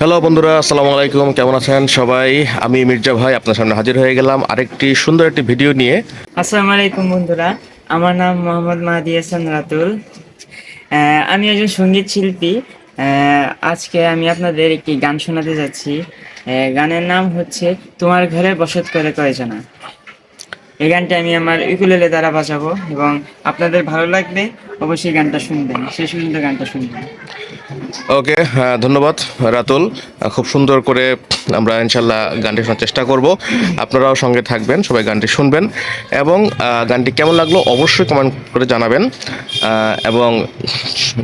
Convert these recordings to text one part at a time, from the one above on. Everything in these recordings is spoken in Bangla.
হ্যালো বন্ধুরা, আসসালামু আলাইকুম। কেমন আছেন সবাই? আমি মির্জা ভাই আপনার সামনে হাজির হয়ে গেলাম আরেকটি সুন্দর একটি ভিডিও নিয়ে। আসসালামু আলাইকুম বন্ধুরা, আমার নাম মোহাম্মদ মাহাদি হাসান রাতুল। আমি একজন সঙ্গীত শিল্পী। আজকে আমি আপনাদের একটি গান শোনাতে যাচ্ছি। গানের নাম হচ্ছে তোমার ঘরে বসত করে কয়জনা। এই গানটা আমি আমার ইউকুলেলে দ্বারা বাজাবো এবং আপনাদের ভালো লাগবে। অবশ্যই গানটা শুনবেন, শেষ পর্যন্ত গানটা শুনবেন। ওকে, ধন্যবাদ রাতুল। খুব সুন্দর করে আমরা ইনশাল্লাহ গানটি শোনার চেষ্টা করব। আপনারাও সঙ্গে থাকবেন, সবাই গানটি শুনবেন এবং গানটি কেমন লাগলো অবশ্যই কমেন্ট করে জানাবেন। এবং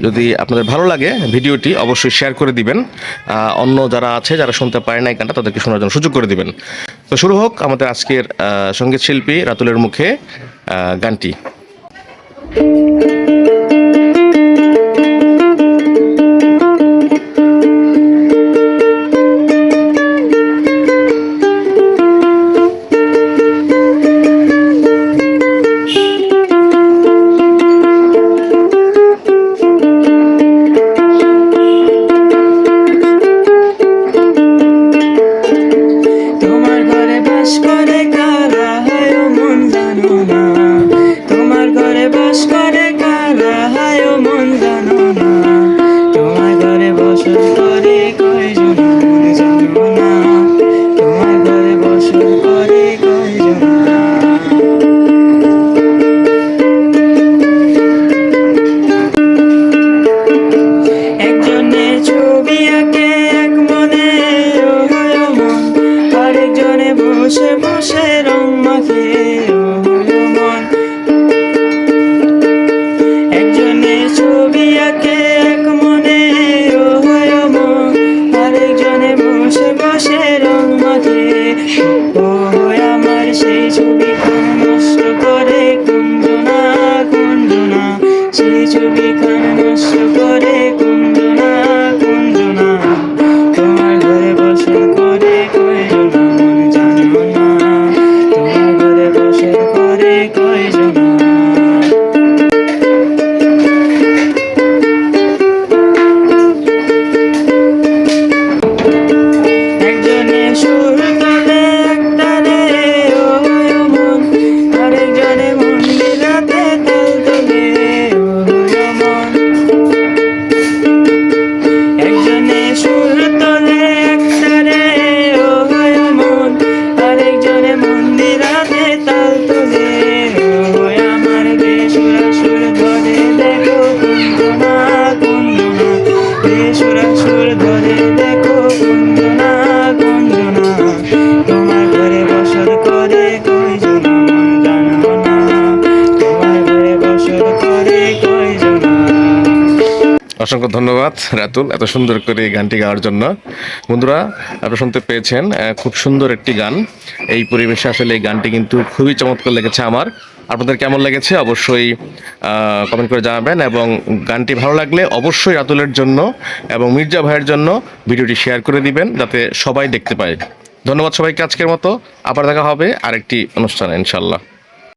যদি আপনাদের ভালো লাগে ভিডিওটি অবশ্যই শেয়ার করে দিবেন। অন্য যারা আছে, যারা শুনতে পারে না এই গানটা, তাদেরকে শোনার জন্য সুযোগ করে দিবেন। তো শুরু হোক আমাদের আজকের সঙ্গীত শিল্পী রাতুলের মুখে গানটি। তোমার ঘরে বাস করে কারা হয় ও মন জানো না। তোমার ঘরে বাস করে কারা হয় ও মন জানো না। তোমার ঘরে বসত করে কয়জন মন জানো না। তোমার ঘরে বসত করে কয়জন। একজনের ছবি আঁকে এক মনে ও হয় ও মন, আরেকজনে বসে বসে রং মাখে ও হয় ও মন। একজনের ছবি আঁকে এক মনে ও হয় ও মন, আরেকজনে বসে বসে রং মাখে ও হয় আমার সেই ছবি খান নষ্ট করে কুঞ্জনা কুঞ্জনা। সেই ছবি খান নষ্ট করে কুঞ্জনা কুঞ্জনা। তোমার ঘরে বসে করে কয়জনা মন জানো না। তোমার ঘরে বসে করে কয়জনা। একজনে সুর তোলে একতারে ও হয় ও মন, আরেকজনে মন মিলাতে তাল তোলে ও হয় ও মন। একজনে সুর তোলে একতারে ও হয় ও মন, আরেকজনে মন মিলাতে তাল তোলে ও হয় আমার। বেসুরা সুর ধরে দেখো কুঞ্জনা কুঞ্জনা। বেসুরা সুর ধরে দেখো কুঞ্জনা কুঞ্জনা। তোমার ঘরে বসত করে কয়জনা মন জানো না। তোমার ঘরে বসত করে কয়জনা। অসংখ্য ধন্যবাদ রাতুল এত সুন্দর করে এই গানটি গাওয়ার জন্য। বন্ধুরা, আপনারা শুনতে পেয়েছেন খুব সুন্দর একটি গান। এই পরিবেশে আসলে এই গানটি কিন্তু খুবই চমৎকার লেগেছে আমার। আপনাদের কেমন লেগেছে অবশ্যই কমেন্ট করে জানাবেন এবং গানটি ভালো লাগলে অবশ্যই রাতুলের জন্য এবং মির্জা ভাইয়ের জন্য ভিডিওটি শেয়ার করে দিবেন যাতে সবাই দেখতে পায়। ধন্যবাদ সবাইকে। আজকের মতো আবার দেখা হবে আরেকটি অনুষ্ঠানে ইনশাল্লাহ।